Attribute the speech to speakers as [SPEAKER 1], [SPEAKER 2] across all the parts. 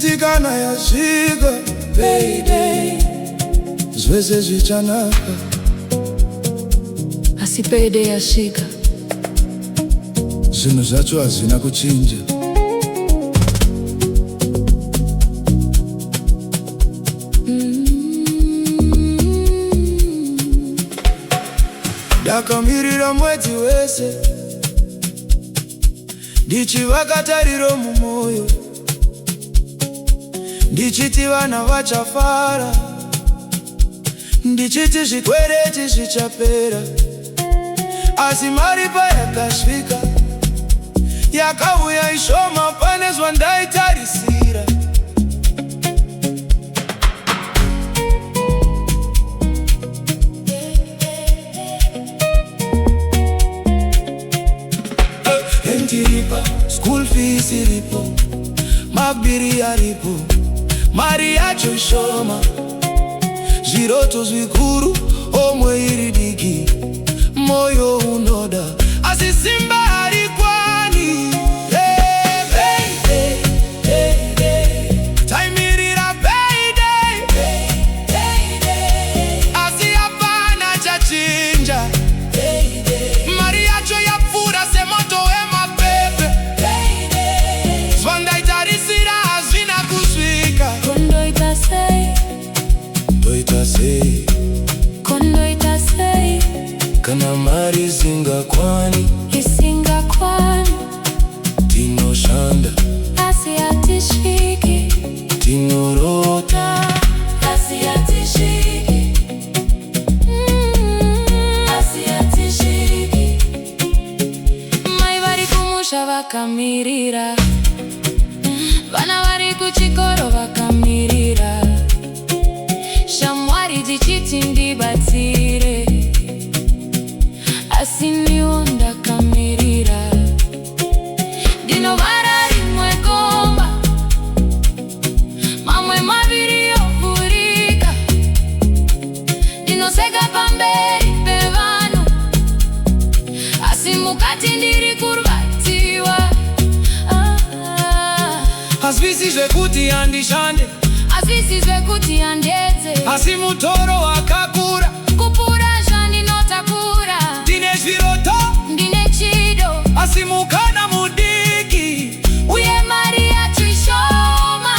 [SPEAKER 1] kana yasvika payday, zvese zvichanaka.
[SPEAKER 2] Asi payday yasvika,
[SPEAKER 1] zvinhu zvacho hazvina kuchinja. Ndakamirira mwedzi wese, ndichivaka tariro mumwoyo, ndichiti vana vachafara, ndichiti zvikwereti zvichapera. Asi mari payakasvika, yakauya ishoma pane zvandaitarisira. Iripa, school fees iripo, mabiri aripo, mari yacho shoma, zviroto zvikuru, omwe iri diki, moyo unoda, asi simba harikwani. Taimirira payday, asi hapana chachinja. Mari yacho yapfuura semoto wemapepe, zvandaitarisira hazvina kusvika.
[SPEAKER 2] kondoita sei,
[SPEAKER 1] Ndoita sei
[SPEAKER 2] kondoita sei,
[SPEAKER 1] kana mari isingakwani, tinoshanda
[SPEAKER 2] asi hatisviki,
[SPEAKER 1] tinorota
[SPEAKER 2] asi hatisviki, asi hatisviki. Mai vari kumusha vakamirira, vana vari kuchikoro vakamirira, shamwari dzichiti ndibatsire, asi ndiwo ndakamirira. Ndinovara rimwe gomba, mamwe maviri ovhurika, ndinoseka pamberi pevanhu, asi mukati ndiri kurwadziwa.
[SPEAKER 1] hazvisi zvekuti handishande,
[SPEAKER 2] Hazvisi zvekuti handedze,
[SPEAKER 1] asi mutoro wakakura,
[SPEAKER 2] kupura zvandinotakura.
[SPEAKER 1] ndine zviroto,
[SPEAKER 2] Ndine chido,
[SPEAKER 1] asi mukana mudiki,
[SPEAKER 2] uye mari yacho ishoma.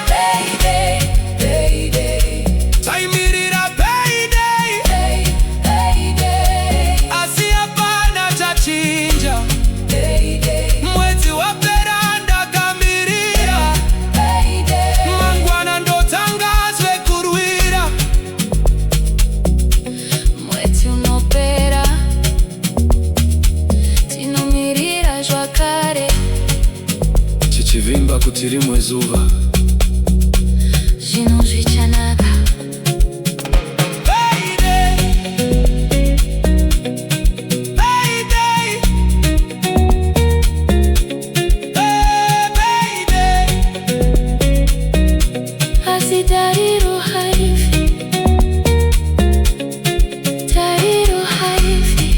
[SPEAKER 2] Payday, payday,
[SPEAKER 1] taimirira payday,
[SPEAKER 2] payday,
[SPEAKER 1] asi hapana chachinja.
[SPEAKER 2] payday,
[SPEAKER 1] Mwedzi wapera ndakamirira,
[SPEAKER 2] payday.
[SPEAKER 1] mangwana ndotanga zvekurwira.
[SPEAKER 2] Mwedzi unopera, tinomirira zvakare,
[SPEAKER 1] Chichivimba kuti rimwe zuva,
[SPEAKER 2] zvinhu zvichanaka.
[SPEAKER 1] payday, payday, payday.
[SPEAKER 2] Asi tariro haifi, tariro haifi.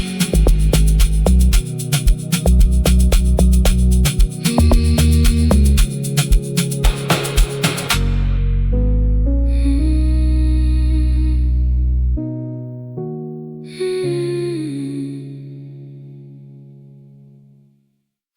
[SPEAKER 2] Mm.